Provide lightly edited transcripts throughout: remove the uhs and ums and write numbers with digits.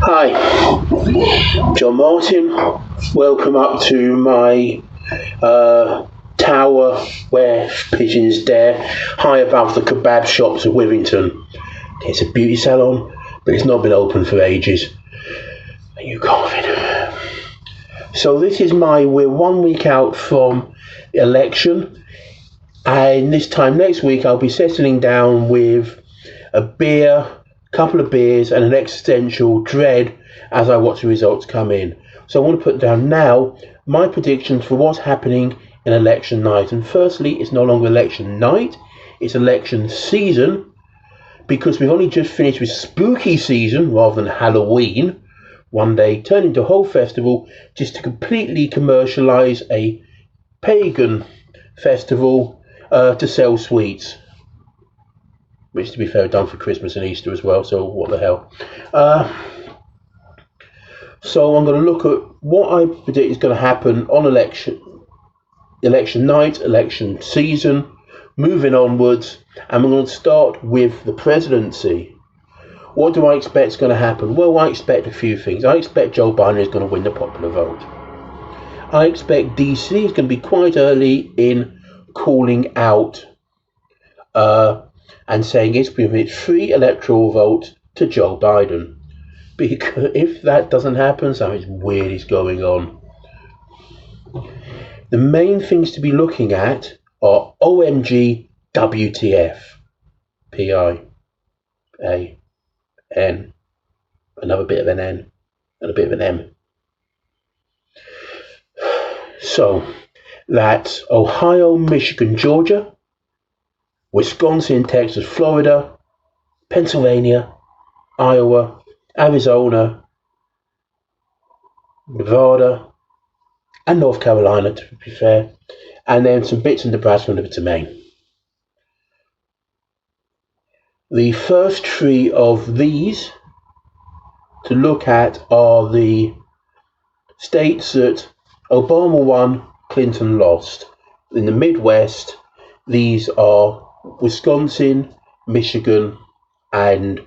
Hi, John Martin. Welcome up to my tower where pigeons dare, high above the kebab shops of Withington. It's a beauty salon, but it's not been open for ages. Are you coughing? So we're 1 week out from election, and this time next week I'll be settling down with a beer, couple of beers, and an existential dread as I watch the results come in. So I want to put down now my predictions for what's happening in election night. And firstly, it's no longer election night, it's election season, because we've only just finished with spooky season rather than Halloween. One day turned into a whole festival just to completely commercialise a pagan festival to sell sweets. Which, to be fair, done for Christmas and Easter as well, so what the hell. So I'm going to look at what I predict is going to happen on election night, election season, moving onwards, and we're going to start with the presidency. What do I expect is going to happen? Well, I expect a few things. I expect Joe Biden is going to win the popular vote. I expect DC is going to be quite early in calling out and saying it's going to be free electoral vote to Joe Biden. Because if that doesn't happen, something weird is going on. The main things to be looking at are OMG, WTF, PIAN, another bit of an N, and a bit of an M. So that's Ohio, Michigan, Georgia, Wisconsin, Texas, Florida, Pennsylvania, Iowa, Arizona, Nevada, and North Carolina, to be fair, and then some bits in Nebraska and a bit of Maine. The first three of these to look at are the states that Obama won, Clinton lost. In the Midwest, these are Wisconsin, Michigan, and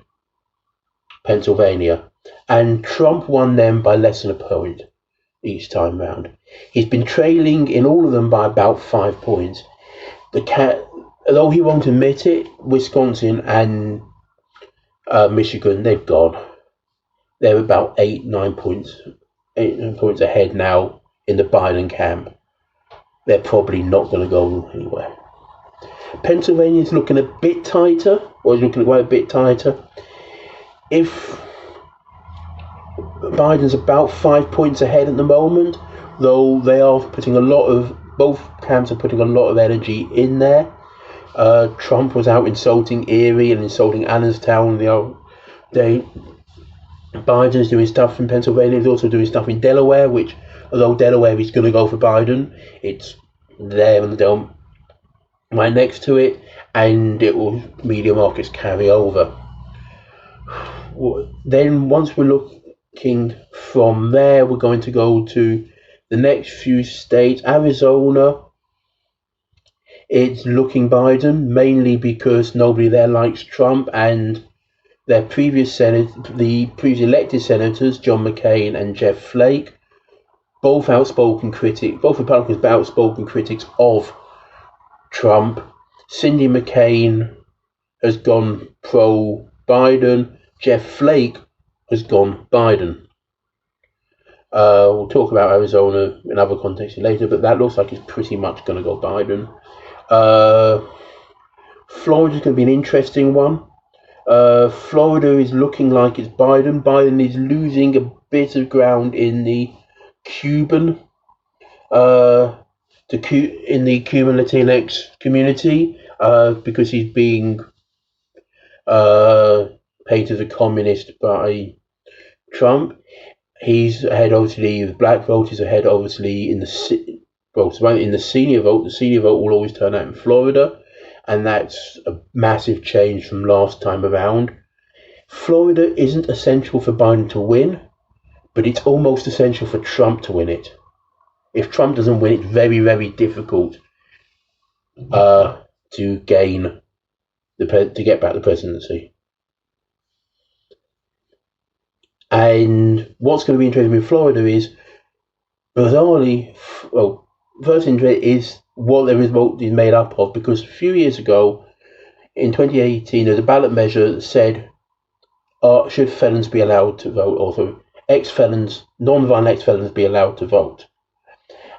Pennsylvania, and Trump won them by less than a point each time round. He's been trailing in all of them by about 5 points. Although he won't admit it, Wisconsin and Michigan, they've gone. They're about 9 points ahead now in the Biden camp. They're probably not going to go anywhere. Pennsylvania's looking a bit tighter, or is looking quite a bit tighter. If Biden's about 5 points ahead at the moment, though they are putting both camps are putting a lot of energy in there. Trump was out insulting Erie and insulting Allenstown the other day. Biden's doing stuff in Pennsylvania. He's also doing stuff in Delaware, which, although Delaware is going to go for Biden, it's there and they'll right next to it, and it will media markets carry over. Then once we're looking from there, we're going to go to the next few states. Arizona, it's looking Biden, mainly because nobody there likes Trump, and the previous elected senators, John McCain and Jeff Flake, both Republicans, but outspoken critics of Trump. Cindy McCain has gone pro-Biden. Jeff Flake has gone Biden. We'll talk about Arizona in other contexts later, but that looks like it's pretty much going to go Biden. Florida's going to be an interesting one. Florida is looking like it's Biden. Biden is losing a bit of ground in the Cuban Latinx community because he's being painted as a communist by Trump. He's ahead, obviously, the black vote is ahead, obviously, in the senior vote. The senior vote will always turn out in Florida, and that's a massive change from last time around. Florida isn't essential for Biden to win, but it's almost essential for Trump to win it. If Trump doesn't win, it's very, very difficult to get back the presidency. And what's going to be interesting with Florida is, bizarrely, well, first interest is what the result is made up of, because a few years ago, in 2018, there's a ballot measure that said, should felons be allowed to vote, also ex-felons, non-violent ex-felons be allowed to vote?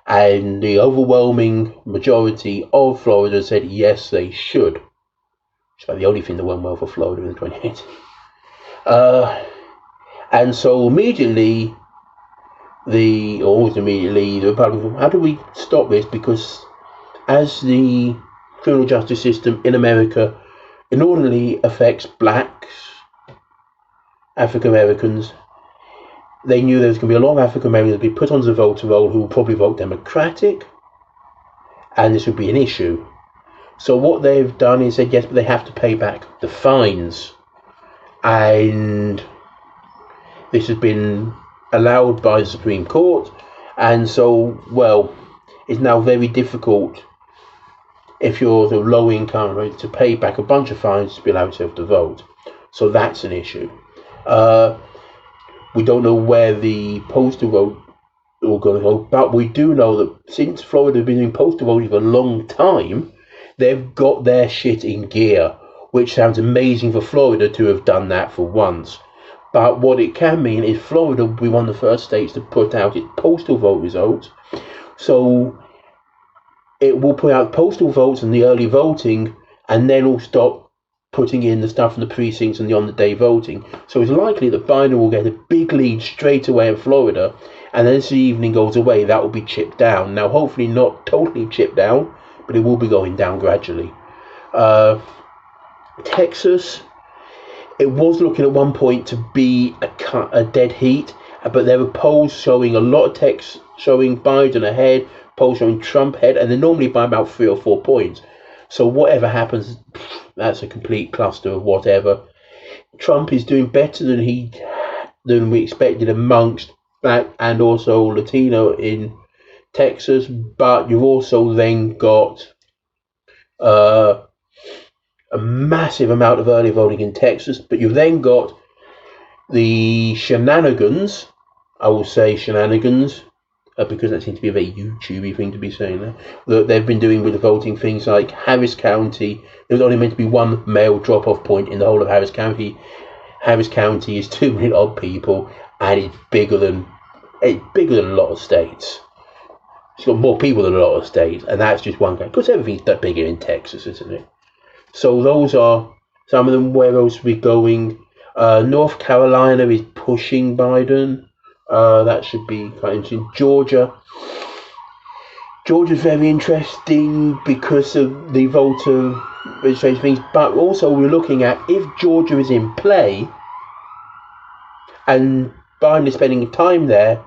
And the overwhelming majority of Florida said yes, they should. It's about the only thing that went well for Florida in 2018. And so immediately, the Republicans, how do we stop this? Because as the criminal justice system in America inordinately affects blacks, African Americans, they knew there was going to be a lot of African Americans be put onto the voter roll who will probably vote Democratic, and this would be an issue. So what they've done is said yes, but they have to pay back the fines, and this has been allowed by the Supreme Court, and so, well, it's now very difficult if you're the low income rate to pay back a bunch of fines to be allowed to vote. So that's an issue. We don't know where the postal vote will going to go, but we do know that since Florida has been doing postal voting for a long time, they've got their shit in gear, which sounds amazing for Florida to have done that for once. But what it can mean is Florida will be one of the first states to put out its postal vote results. So it will put out postal votes and the early voting, and then will stop putting in the stuff from the precincts and the on-the-day voting. So it's likely that Biden will get a big lead straight away in Florida, and then as the evening goes away, that will be chipped down. Now, hopefully not totally chipped down, but it will be going down gradually. Texas, it was looking at one point to be a dead heat, but there were polls showing a lot of text showing Biden ahead, polls showing Trump ahead, and they're normally by about 3 or 4 points. So whatever happens, that's a complete cluster of whatever. Trump is doing better than we expected amongst Black and also Latino in Texas, but you've also then got a massive amount of early voting in Texas, but you've then got the shenanigans, I will say shenanigans, because that seems to be a very YouTubey thing to be saying there, that they've been doing with the voting, things like Harris County. There was only meant to be one male drop-off point in the whole of Harris County. Harris County is 2 million odd people, and it's bigger than a lot of states. It's got more people than a lot of states, and that's just one guy. Because everything's that bigger in Texas, isn't it? So those are some of them. Where else are we going? North Carolina is pushing Biden. That should be quite interesting. Georgia's very interesting because of the voter registration things, but also we're looking at if Georgia is in play and Biden is spending time there,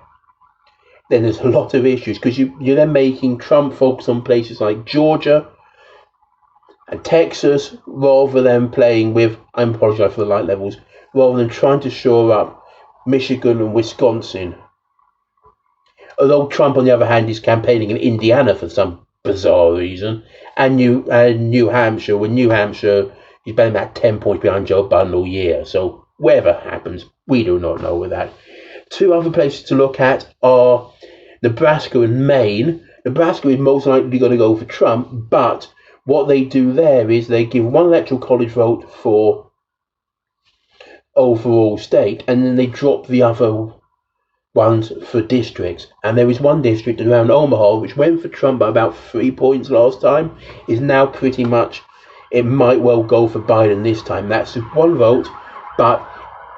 then there's a lot of issues, because you're then making Trump focus on places like Georgia and Texas rather than playing with, I apologize for the light levels, rather than trying to shore up Michigan and Wisconsin. Although Trump, on the other hand, is campaigning in Indiana for some bizarre reason, and New Hampshire. With New Hampshire, he's been about 10 points behind Joe Biden all year. So whatever happens, we do not know with that. 2 other places to look at are Nebraska and Maine. Nebraska is most likely going to go for Trump, but what they do there is they give one electoral college vote for overall state, and then they drop the other ones for districts. And there is one district around Omaha which went for Trump by about 3 points last time, is now pretty much, it might well go for Biden this time. That's just one vote, but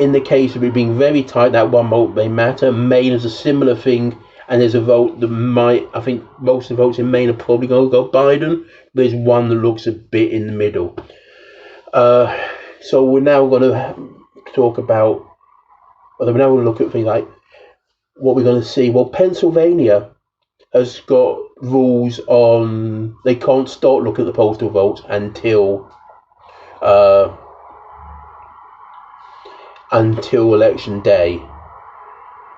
in the case of it being very tight, that one vote may matter. Maine is a similar thing, and there's a vote that might, I think most of the votes in Maine are probably going to go Biden. There's one that looks a bit in the middle. So we're now going to talk about, we're now going to look at things like what we're going to see. Well, Pennsylvania has got rules on, they can't start looking at the postal votes until election day.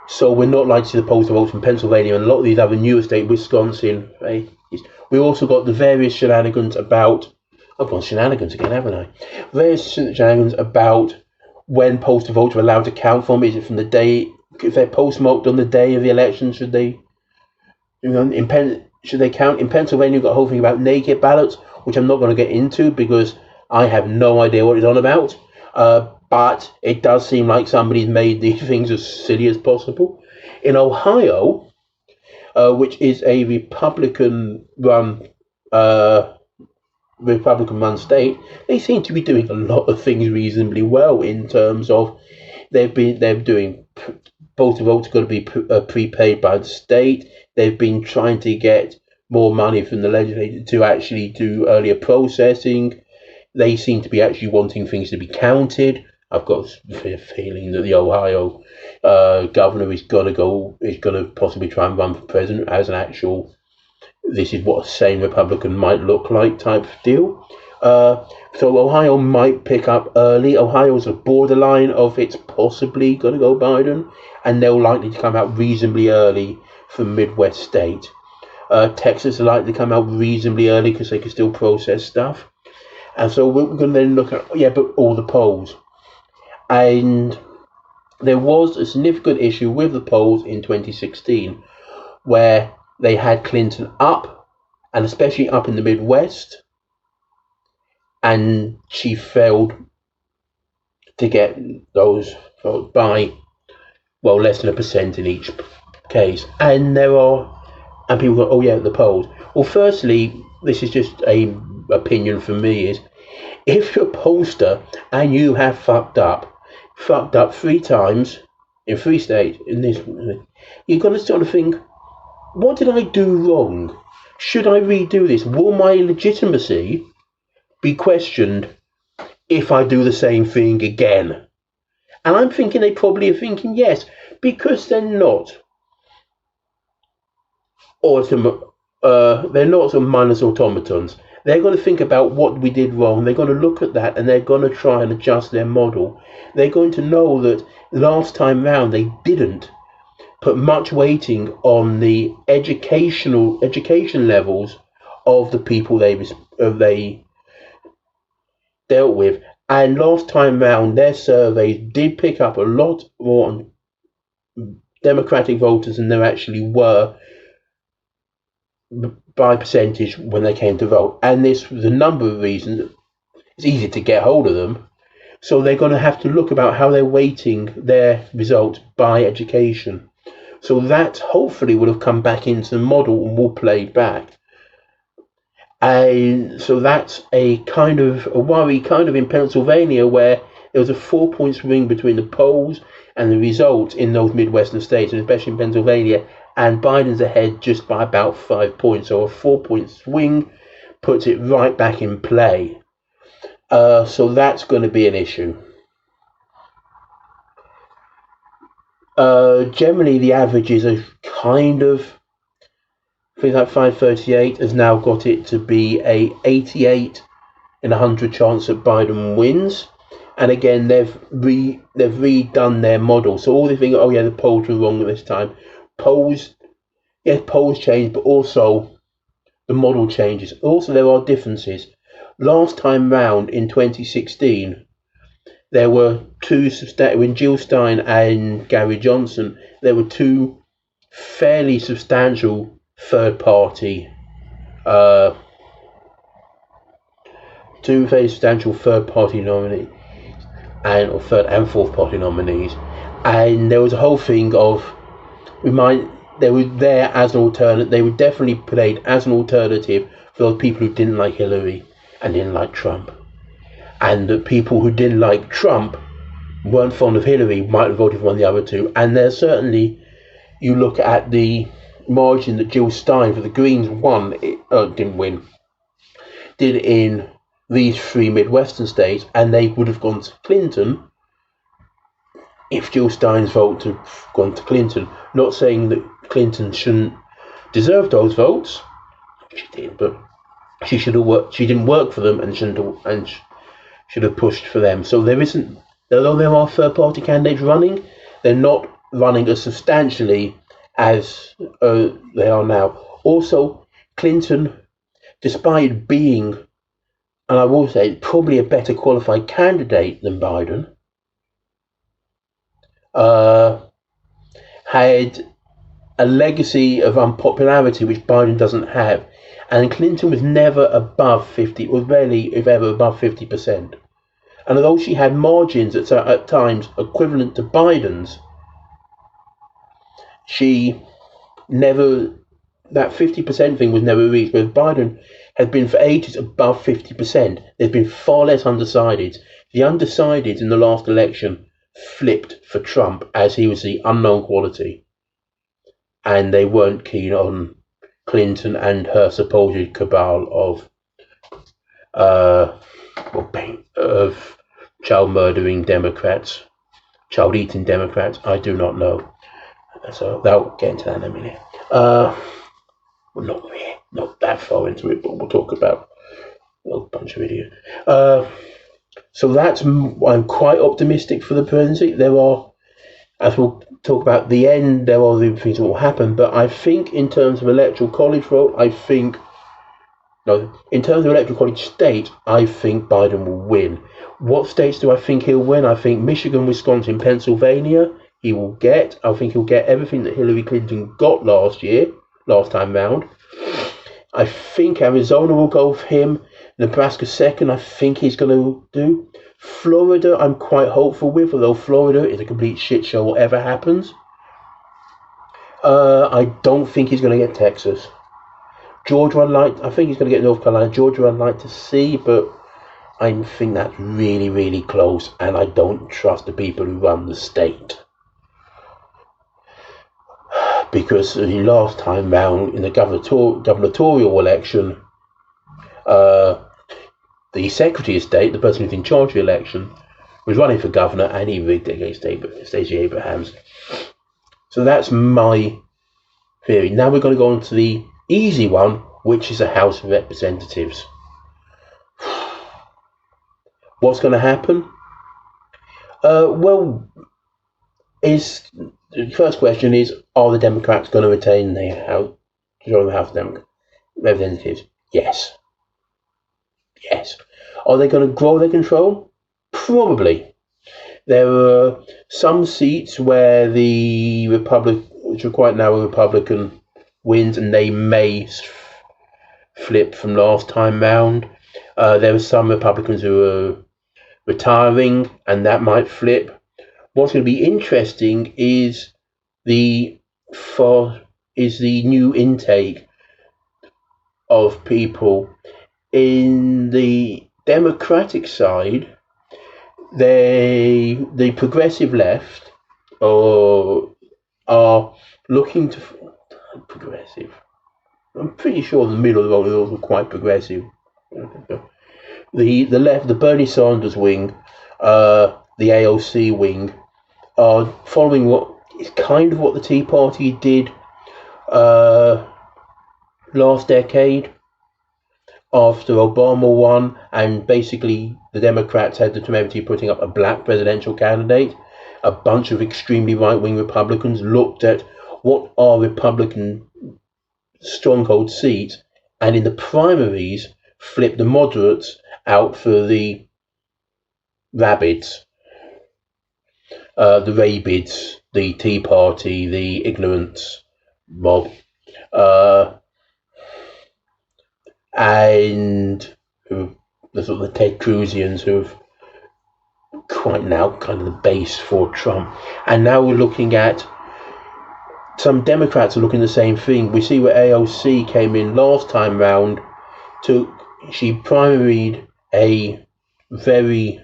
So we're not likely to see the postal votes from Pennsylvania and a lot of these other newer states, Wisconsin. Right? We also got the various shenanigans about, I've gone shenanigans again, haven't I? Various shenanigans about when postal votes are allowed to count from. Is it from the day, if they're postmarked on the day of the election, should they, should they count? In Pennsylvania, you've got a whole thing about naked ballots, which I'm not going to get into because I have no idea what it's on about. But it does seem like somebody's made these things as silly as possible. In Ohio, which is a Republican-run state, they seem to be doing a lot of things reasonably well in terms of they're doing postal votes got to be prepaid by the state. They've been trying to get more money from the legislature to actually do earlier processing. They seem to be actually wanting things to be counted. I've got a feeling that the Ohio governor is going to possibly try and run for president as an actual, this is what a sane Republican might look like type of deal. So Ohio might pick up early. Ohio's a borderline of it's possibly going to go Biden, and they're likely to come out reasonably early from Midwest state. Texas are likely to come out reasonably early because they can still process stuff. And so we're going to then look at, but all the polls. And there was a significant issue with the polls in 2016 where they had Clinton up, and especially up in the Midwest, and she failed to get those votes by, less than 1% in each case. And people go, the polls. Well, firstly, this is just a opinion from me, is if you're a pollster and you have fucked up 3 times in 3 states, you're going to sort of think, what did I do wrong? Should I redo this? Will my legitimacy be questioned if I do the same thing again? And I'm thinking they probably are thinking yes, because they're not some mindless automatons. They're going to think about what we did wrong. They're going to look at that and they're going to try and adjust their model. They're going to know that last time round they didn't put much weighting on the education levels of the people they dealt with. And last time round, their surveys did pick up a lot more on Democratic voters than there actually were by percentage when they came to vote. And this was a number of reasons. It's easy to get hold of them. So they're going to have to look about how they're weighting their results by education. So that hopefully will have come back into the model and will play back. And so that's a kind of a worry in Pennsylvania, where there was a 4-point swing between the polls and the results in those Midwestern states, and especially in Pennsylvania, and Biden's ahead just by about 5 points. So a 4-point swing puts it right back in play. So that's going to be an issue. Generally, the averages are kind of, things like 538 has now got it to be a 88 in 100 chance that Biden wins. And again, they've redone their model. So all they think, the polls were wrong this time. Polls change, but also the model changes. Also, there are differences. Last time round in 2016, there were when Jill Stein and Gary Johnson, there were 2 fairly substantial third-party nominees or third and fourth party nominees, and there was a whole thing of they were there as an alternate. They were definitely played as an alternative for those people who didn't like Hillary and didn't like Trump, and the people who didn't like Trump weren't fond of Hillary might have voted for one of the other 2. And there's certainly, you look at the margin that Jill Stein for the Greens did in these 3 Midwestern states, and they would have gone to Clinton if Jill Stein's vote had gone to Clinton. Not saying that Clinton shouldn't deserve those votes, she did, but she should have worked. She didn't work for them, and should have pushed for them. So although there are third-party candidates running, they're not running as substantially as they are now. Also, Clinton, despite being, and I will say, probably a better qualified candidate than Biden, had a legacy of unpopularity which Biden doesn't have, and Clinton was never above 50, was rarely, if ever, above 50%. And although she had margins at times equivalent to Biden's, she never, that 50% thing was never reached, whereas Biden has been for ages above 50%. There's been far less undecideds. The undecideds in the last election flipped for Trump as he was the unknown quality, and they weren't keen on Clinton and her supposed cabal of child murdering Democrats, child eating Democrats. I do not know. So they'll get into that in a minute. Well, not that far into it, but we'll talk about a bunch of idiots. So I'm quite optimistic for the presidency. There are, as we'll talk about the end, there are the things that will happen. But I think in terms of electoral college vote, in terms of electoral college state, I think Biden will win. What states do I think he'll win? I think Michigan, Wisconsin, Pennsylvania, he will get. I think he'll get everything that Hillary Clinton got last time round. I think Arizona will go for him. Nebraska second, I think he's going to do. Florida, I'm quite hopeful with, although Florida is a complete shit show whatever happens. I don't think he's going to get Texas. Georgia, I think he's going to get North Carolina. Georgia, I'd like to see, but I think that's really, really close, and I don't trust the people who run the state. Because the last time round in the gubernatorial election, the Secretary of State, the person who's in charge of the election, was running for governor, and he rigged it against Stacey Abrams. So that's my theory. Now we're going to go on to the easy one, which is the House of Representatives. What's going to happen? The first question is, are the Democrats going to retain the House of Representatives? Yes. Are they going to grow their control? Probably. There are some seats where which are quite narrow, Republican wins, and they may flip from last time round. There are some Republicans who are retiring, and that might flip. What's going to be interesting is the new intake of people in the Democratic side. The progressive left are looking to progressive. I'm pretty sure the middle of the road is also quite progressive. The left, the Bernie Sanders wing, the AOC wing, are following what is kind of what the Tea Party did last decade after Obama won, and basically the Democrats had the temerity of putting up a black presidential candidate. A bunch of extremely right-wing Republicans looked at what are Republican stronghold seats, and in the primaries flipped the moderates out for the rabbits, the rabids, the Tea Party, the ignorance mob, and the sort of the Ted Cruzians who've quite now kind of the base for Trump. And now we're looking at some Democrats are looking at the same thing. We see where AOC came in last time round. She primaried a very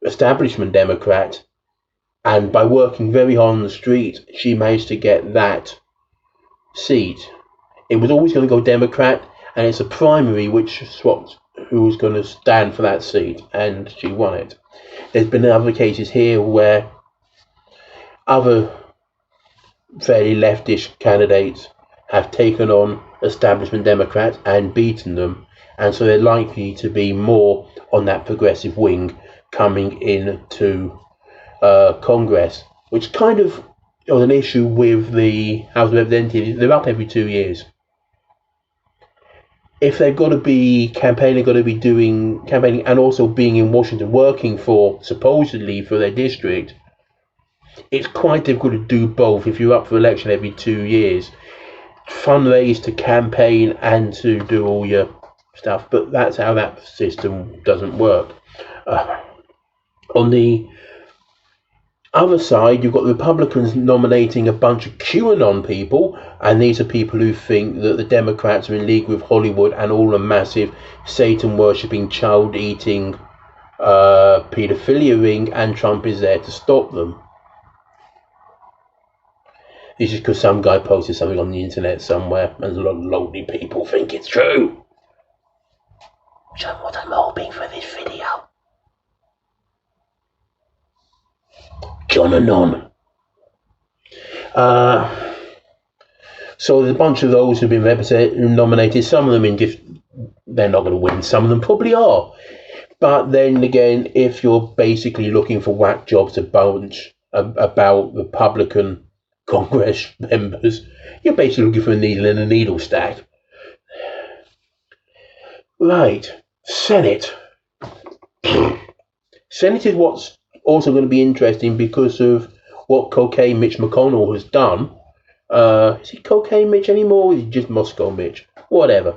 establishment Democrat, and by working very hard on the street, she managed to get that seat. It was always going to go Democrat, and it's a primary which swapped who was going to stand for that seat, and she won it. There's been other cases here where other fairly leftish candidates have taken on establishment Democrats and beaten them, and so they're likely to be more on that progressive wing coming into Congress, which kind of was an issue with the House of Representatives. They're up every 2 years. If they've got to be campaigning, got to be doing campaigning and also being in Washington working for, supposedly, for their district, it's quite difficult to do both if you're up for election every 2 years. Fundraise to campaign and to do all your stuff, but that's how that system doesn't work. On the other side, you've got the Republicans nominating a bunch of QAnon people, and these are people who think that the Democrats are in league with Hollywood and all the massive Satan-worshipping, child-eating, paedophilia ring, and Trump is there to stop them. This is because some guy posted something on the internet somewhere, and a lot of lonely people think it's true. Which is what I'm hoping for this video. John Anon. So there's a bunch of those who've been nominated. Some of them they're not going to win. Some of them probably are. But then again, if you're basically looking for whack jobs about Republican Congress members, you're basically looking for a needle in a needle stack. Right, Senate. Senate is what's also going to be interesting because of what Cocaine Mitch McConnell has done. Is he Cocaine Mitch anymore, or is he just Moscow Mitch? Whatever.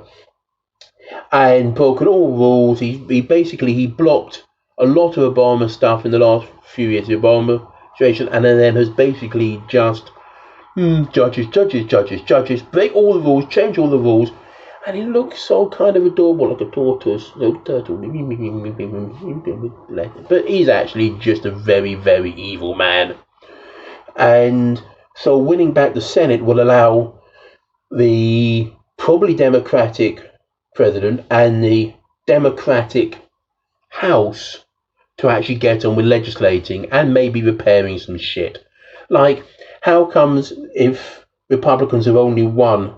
And broken all rules. He basically blocked a lot of Obama stuff in the last few years of the Obama situation, and then has basically just judges, break all the rules, change all the rules, and he looks so kind of adorable, like a tortoise, little turtle. But he's actually just a very, very evil man. And so winning back the Senate will allow the probably Democratic president and the Democratic House to actually get on with legislating and maybe repairing some shit. Like, how comes if Republicans have only won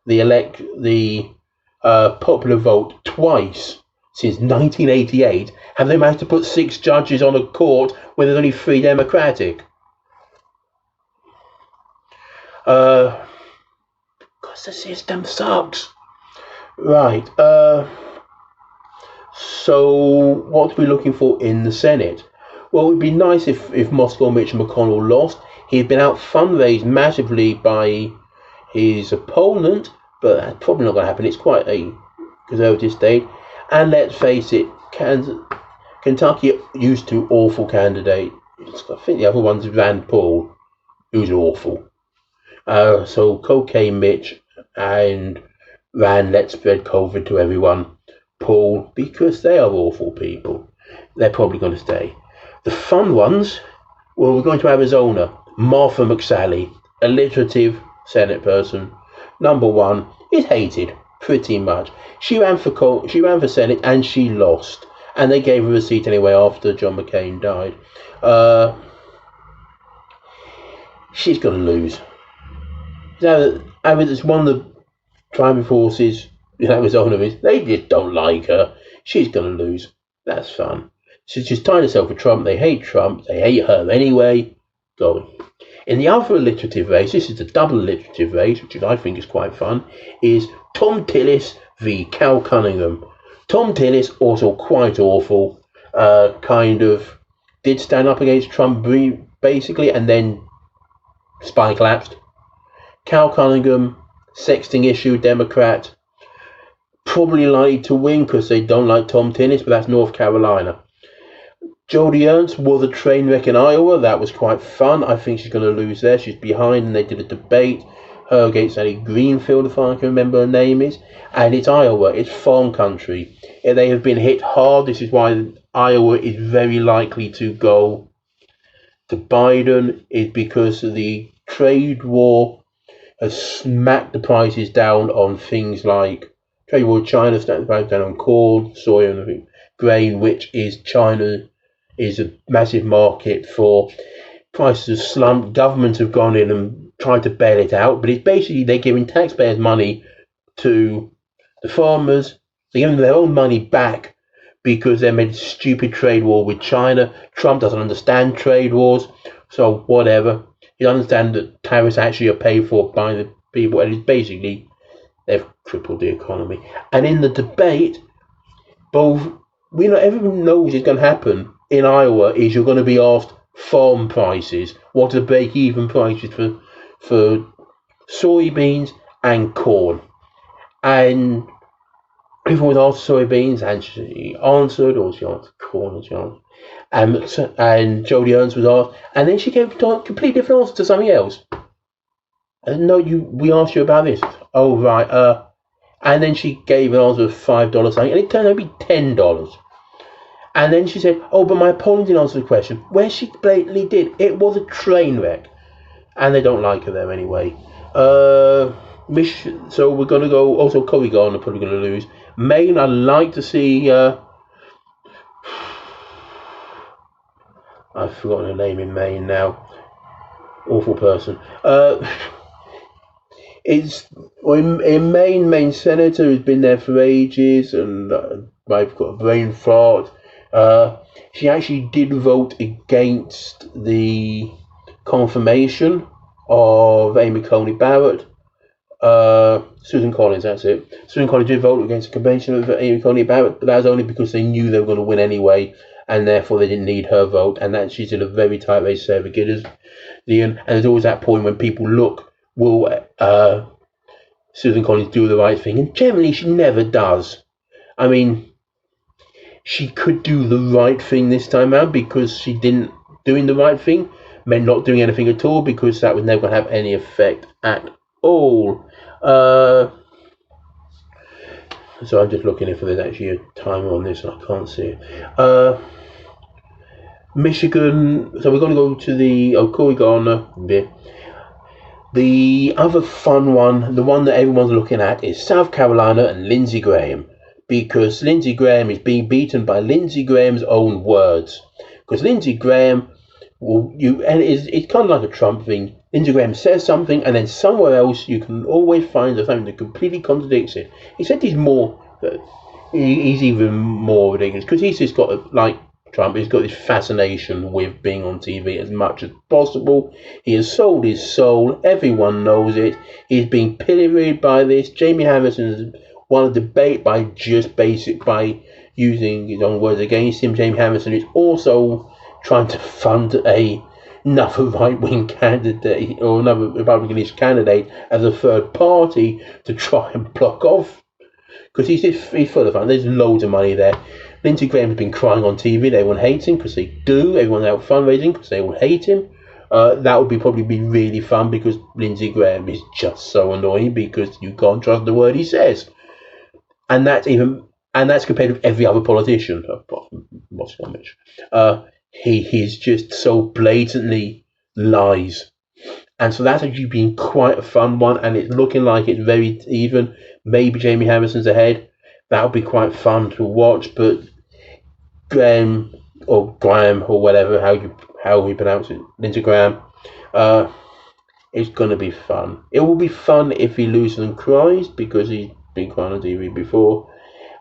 the popular vote twice since 1988, have they managed to put 6 judges on a court where there's only 3 Democratic? Because the system sucks. Right. So what are we looking for in the Senate? Well, it would be nice if Moscow Mitch McConnell lost. He had been out fundraised massively by his opponent, but that's probably not going to happen. It's quite a conservative state. And let's face it, Kentucky used to awful candidate. I think the other one's Rand Paul, who's awful. So Cocaine Mitch and Rand, let's spread COVID to everyone. Paul, because they are awful people. They're probably going to stay. The fun ones, well, we're going to Arizona. Martha McSally, alliterative Senate person, number 1, is hated pretty much. She ran for Senate and she lost, and they gave her a seat anyway after John McCain died. She's going to lose. It's one of the driving forces in Arizona is they just don't like her. She's going to lose. That's fun. So she's tied herself with Trump. They hate Trump. They hate her anyway. Go. In the other alliterative race, this is the double alliterative race, which I think is quite fun, is Tom Tillis v. Cal Cunningham. Tom Tillis, also quite awful, kind of did stand up against Trump basically, and then spy collapsed. Cal Cunningham, sexting issue, Democrat, probably likely to win because they don't like Tom Tillis, but that's North Carolina. Joni Ernst was a train wreck in Iowa. That was quite fun. I think she's going to lose there. She's behind, and they did a debate. Her against Ellie Greenfield, if I can remember her name is. And it's Iowa. It's farm country. They have been hit hard. This is why Iowa is very likely to go to Biden, is because of the trade war has smacked the prices down on things like trade war with China, smacked the prices down on corn, soy, and grain, which is China is a massive market for. Prices have slumped. Governments have gone in and tried to bail it out, but it's basically they're giving taxpayers money to the farmers. They're giving their own money back because they made a stupid trade war with China. Trump doesn't understand trade wars, so whatever. He doesn't understand that tariffs actually are paid for by the people, and it's basically they've crippled the economy. And in the debate, everyone knows it's going to happen in Iowa is you're going to be asked farm prices, what are the break-even prices for soybeans and corn. And everyone was asked soybeans, and she answered, or she answered corn, or she answered. And Jodie Ernst was asked, and then she gave a completely different answer to something else. And no, we asked you about this. Oh, right. And then she gave an answer of $5 something, and it turned out to be $10. And then she said, oh, but my opponent didn't answer the question. Where she blatantly did. It was a train wreck. And they don't like her there anyway. So we're going to go, also Cory Gardner probably going to lose. Maine, I'd like to see, I've forgotten her name in Maine now. Awful person. In Maine senator who's been there for ages, and I've got a brain fart. She actually did vote against the confirmation of Amy Coney Barrett. Susan Collins, that's it. Susan Collins did vote against the confirmation of Amy Coney Barrett, but that was only because they knew they were going to win anyway, and therefore they didn't need her vote, and that she's in a very tight race, Sarah Gitters. And there's always that point when people look, will Susan Collins do the right thing? And generally she never does. I mean, she could do the right thing this time out, because she didn't. Doing the right thing meant not doing anything at all, because that was never going to have any effect at all. So I'm just looking if there's actually a timer on this, and I can't see it. Michigan, so we're going to go to the Cory Gardner bit. The other fun one, the one that everyone's looking at, is South Carolina and Lindsey Graham, because Lindsey Graham is being beaten by Lindsey Graham's own words. Because Lindsey Graham, and it's kind of like a Trump thing. Lindsey Graham says something, and then somewhere else you can always find something that completely contradicts it. Except he's even more ridiculous, because he's just got, like Trump, he's got this fascination with being on TV as much as possible. He has sold his soul. Everyone knows it. He's being pilloried by this. Jamie Harrison has won a debate by using his own words against him. Jamie Harrison is also trying to fund another right-wing candidate, or another Republicanish candidate, as a third party to try and block off, because he's full of fun. There's loads of money there. Lindsey Graham has been crying on TV. Everyone hates him because they do. Everyone's out fundraising because they all hate him. That would probably be really fun, because Lindsey Graham is just so annoying, because you can't trust the word he says, and that's compared with every other politician apart from Mitch. He's just so blatantly lies, and so that's actually been quite a fun one, and it's looking like it's very even. Maybe Jamie Harrison's ahead. That would be quite fun to watch, but Graham or whatever how we pronounce it, Lindsey Graham, it's gonna be fun. It will be fun if he loses and cries, because he's been crying on TV before,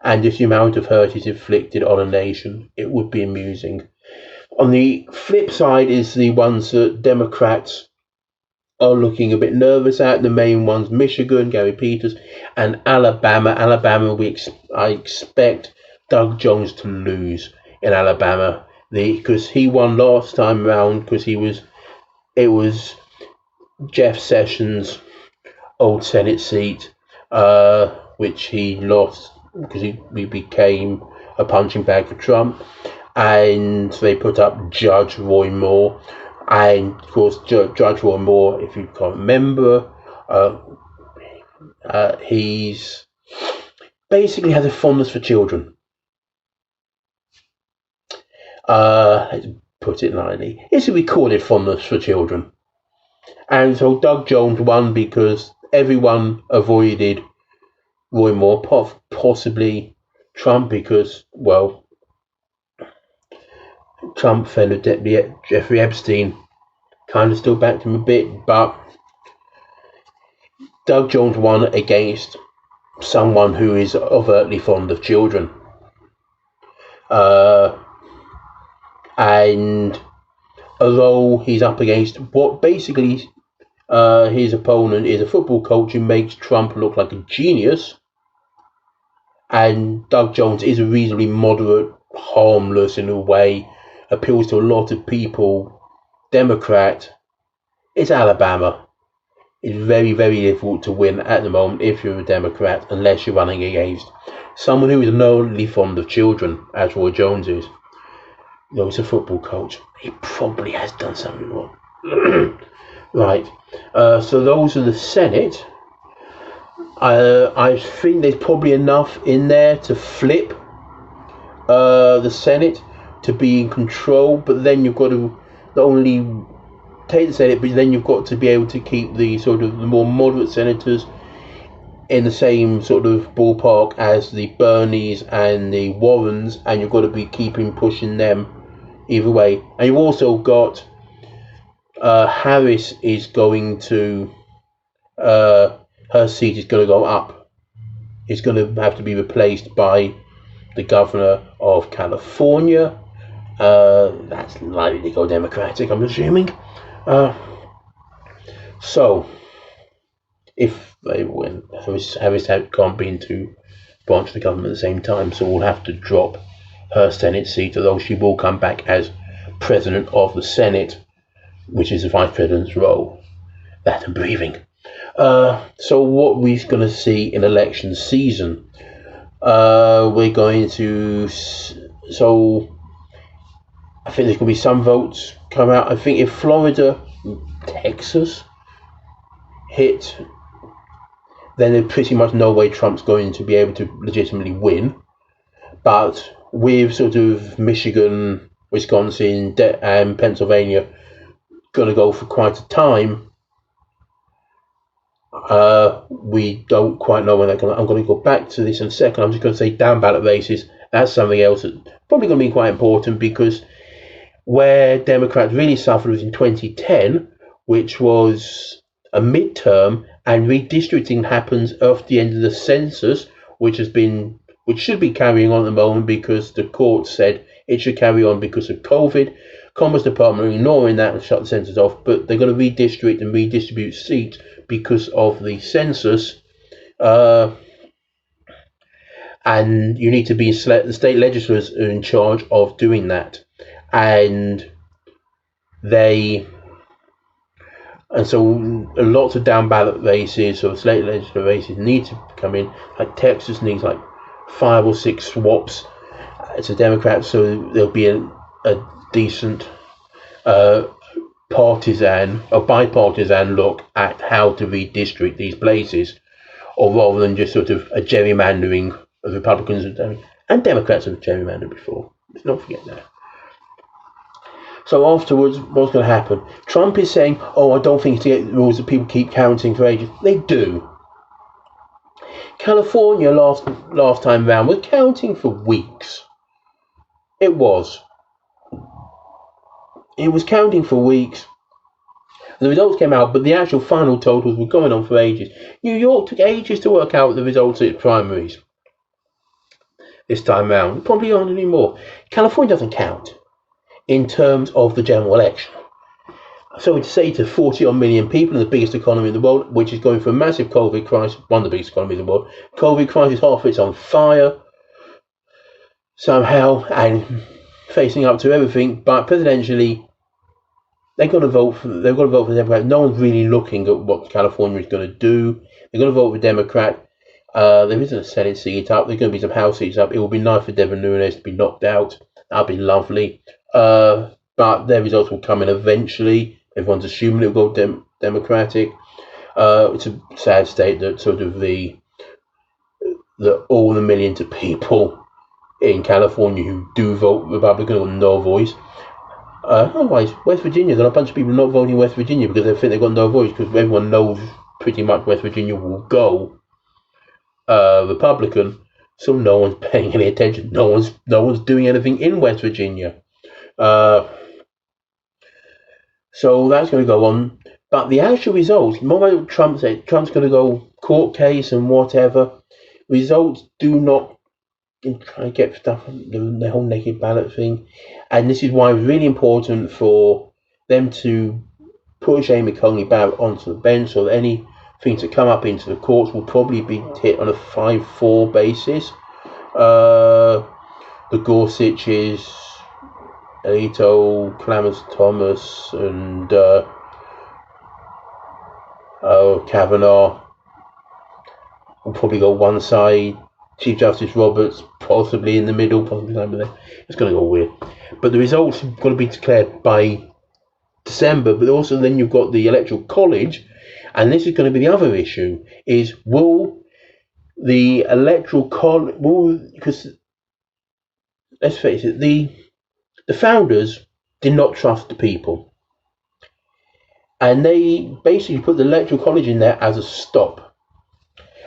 and just the amount of hurt he's inflicted on a nation. It would be amusing. On the flip side is the ones that Democrats are looking a bit nervous at. The main ones: Michigan, Gary Peters, and Alabama. I expect Doug Jones to lose in Alabama, because he won last time around, because it was Jeff Sessions' old Senate seat, which he lost because he became a punching bag for Trump, and they put up Judge Roy Moore. And of course, Judge Roy Moore, if you can't remember, he's basically has a fondness for children. Let's put it lightly. It's a recorded fondness for children. And so Doug Jones won because everyone avoided Roy Moore, possibly Trump, because, well, Trump fellow Deputy Jeffrey Epstein kind of still backed him a bit, but Doug Jones won against someone who is overtly fond of children. And although he's up against what basically his opponent is a football coach who makes Trump look like a genius, and Doug Jones is a reasonably moderate, harmless in a way, appeals to a lot of people Democrat, it's Alabama. It's very, very difficult to win at the moment if you're a Democrat, unless you're running against someone who is knowingly fond of children, as Roy Jones is. Though he's a football coach, he probably has done something wrong. Right. So those are the Senate. I think there's probably enough in there to flip the Senate to be in control, but then you've got to not only take the Senate, but then you've got to be able to keep the sort of the more moderate senators in the same sort of ballpark as the Bernies and the Warrens, and you've got to be pushing them either way. And you've also got Harris is going to her seat is going to go up. It's going to have to be replaced by the governor of California. That's likely to go Democratic, I'm assuming. So, if they win, Harris can't be in two branches of the government at the same time, so we'll have to drop her Senate seat, although she will come back as president of the Senate, which is the vice president's role. That and breathing. So what we're going to see in election season, we're going to, so I think there's going to be some votes come out. I think if Florida, Texas hit, then there's pretty much no way Trump's going to be able to legitimately win. But with sort of Michigan, Wisconsin, and Pennsylvania going to go for quite a time, we don't quite know when they're going to. I'm going to go back to this in a second. I'm just going to say down ballot races. That's something else that's probably going to be quite important, because where Democrats really suffered was in 2010, which was a midterm, and redistricting happens after the end of the census, which should be carrying on at the moment because the court said it should carry on because of COVID. Commerce Department are ignoring that and shut the census off, but they're going to redistrict and redistribute seats because of the census. And you need to be the state legislators are in charge of doing that, and so lots of down ballot races or state legislative races need to come in. Like Texas needs like 5 or 6 swaps to Democrats, so there'll be a decent bipartisan look at how to redistrict these places, or rather than just sort of a gerrymandering of Republicans and Democrats have gerrymandered before. Let's not forget that. So afterwards, what's going to happen? Trump is saying, I don't think it's to get the rules that people keep counting for ages. They do. California last time round was counting for weeks. It was counting for weeks. The results came out, but the actual final totals were going on for ages. New York took ages to work out the results of its primaries. This time round, probably aren't anymore. California doesn't count in terms of the general election. So to say to 40 million people in the biggest economy in the world, which is going through a massive COVID crisis, one of the biggest economies in the world, COVID crisis, half of it's on fire somehow and facing up to everything, but presidentially, they're going to vote for the Democrat. No one's really looking at what California is going to do. They're going to vote for Democrat. There isn't a Senate seat up. There's going to be some House seats up. It will be nice for Devin Nunes to be knocked out. That'll be lovely. But their results will come in eventually. Everyone's assuming it will go Democratic. It's a sad state that sort of all the millions of people in California who do vote Republican or no voice. Otherwise, West Virginia, there are a bunch of people not voting West Virginia because they think they've got no voice, because everyone knows pretty much West Virginia will go Republican, so no one's paying any attention. No one's doing anything in West Virginia. So that's going to go on. But the actual results, more Trump said Trump's going to go court case and whatever, results do not try to get stuff, the whole naked ballot thing. And this is why it's really important for them to push Amy Coney Barrett onto the bench, so that anything to come up into the courts will probably be hit on a 5-4 basis. The Gorsuches, Alito, Clarence Thomas, and Kavanaugh will probably go one side. Chief Justice Roberts possibly in the middle, possibly over there. It's going to go weird. But the results have got to be declared by December. But also then you've got the Electoral College, and this is going to be the other issue: is will the Electoral College, because let's face it, the founders did not trust the people, and they basically put the Electoral College in there as a stop.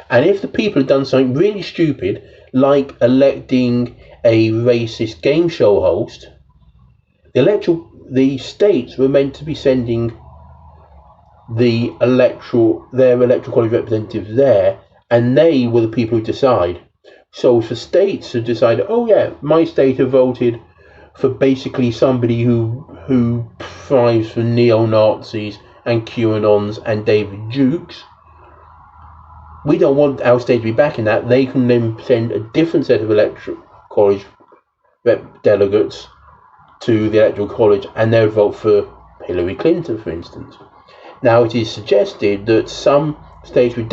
And if the people had done something really stupid, like electing a racist game show host, the states were meant to be sending their electoral college representatives there, and they were the people who decide. So for states to decide, oh yeah, my state have voted for basically somebody who thrives for neo-Nazis and QAnons and David Dukes, we don't want our state to be backing that. They can then send a different set of electoral college delegates to the electoral college, and they would vote for Hillary Clinton, for instance. Now, it is suggested that some states with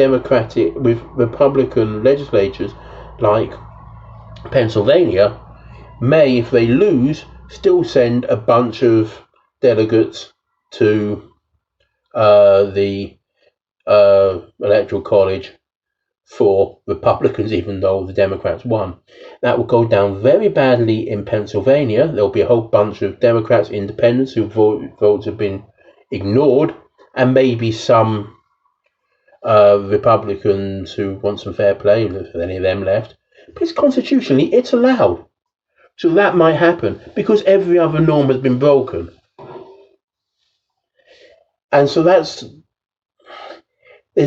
Republican legislatures, like Pennsylvania, may, if they lose, still send a bunch of delegates to the electoral college for Republicans, even though the Democrats won. That will go down very badly in Pennsylvania. There'll be a whole bunch of Democrats, independents whose votes have been ignored, and maybe some Republicans who want some fair play, if there's any of them left. But it's constitutionally, it's allowed. So that might happen because every other norm has been broken. And so there's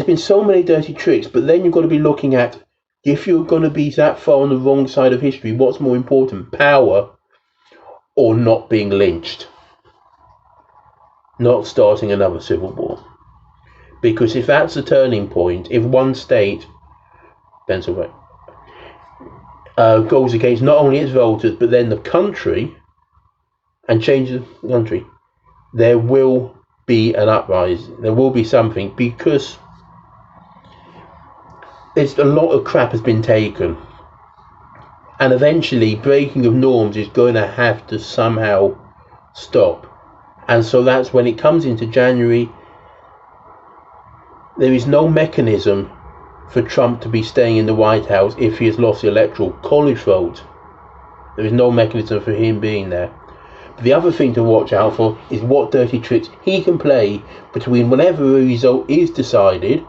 been so many dirty tricks, but then you've got to be looking at, if you're going to be that far on the wrong side of history, what's more important, power or not being lynched? Not starting another civil war. Because if that's the turning point, if one state, Pennsylvania, goes against not only its voters, but then the country, and changes the country, there will be an uprising. There will be something, because there's a lot of crap has been taken, and eventually breaking of norms is going to have to somehow stop. And so that's when it comes into January. There is no mechanism for Trump to be staying in the White House if he has lost the Electoral College vote. There is no mechanism for him being there. But the other thing to watch out for is what dirty tricks he can play between whenever a result is decided,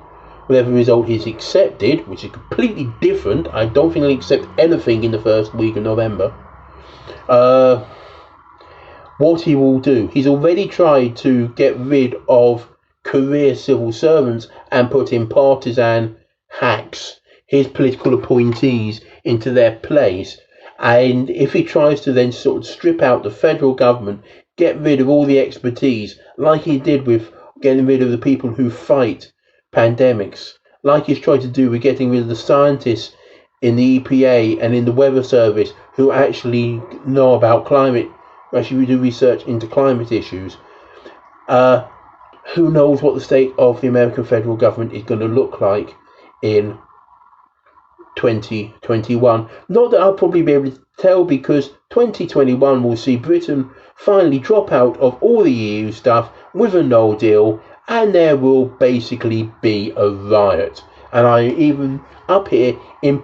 whatever result is accepted, which is completely different. I don't think he'll accept anything in the first week of November. What he will do, he's already tried to get rid of career civil servants and put in partisan hacks, his political appointees, into their place. And if he tries to then sort of strip out the federal government, get rid of all the expertise, like he did with getting rid of the people who fight pandemics, like he's tried to do with getting rid of the scientists in the EPA and in the Weather Service who actually know about climate, who actually do research into climate issues. Who knows what the state of the American federal government is going to look like in 2021. Not that I'll probably be able to tell, because 2021 will see Britain finally drop out of all the EU stuff with a no deal, and there will basically be a riot. And I even up here in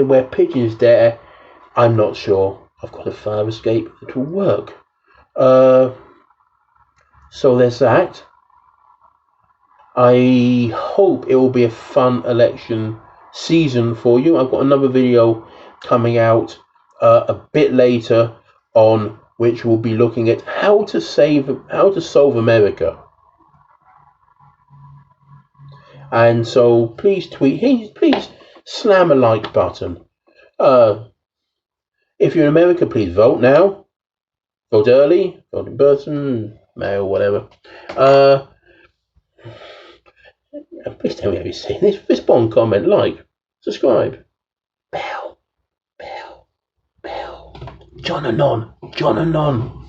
where Pigeon's there, I'm not sure. I've got a fire escape that will work. So there's that. I hope it will be a fun election season for you. I've got another video coming out a bit later on, which will be looking at how to solve America. And so please tweet, please slam a like button. If you're in America, please vote now. Vote early, vote in person, mail, whatever. Please tell me have you seen this. Respond, comment, like, subscribe. Bell. John Anon.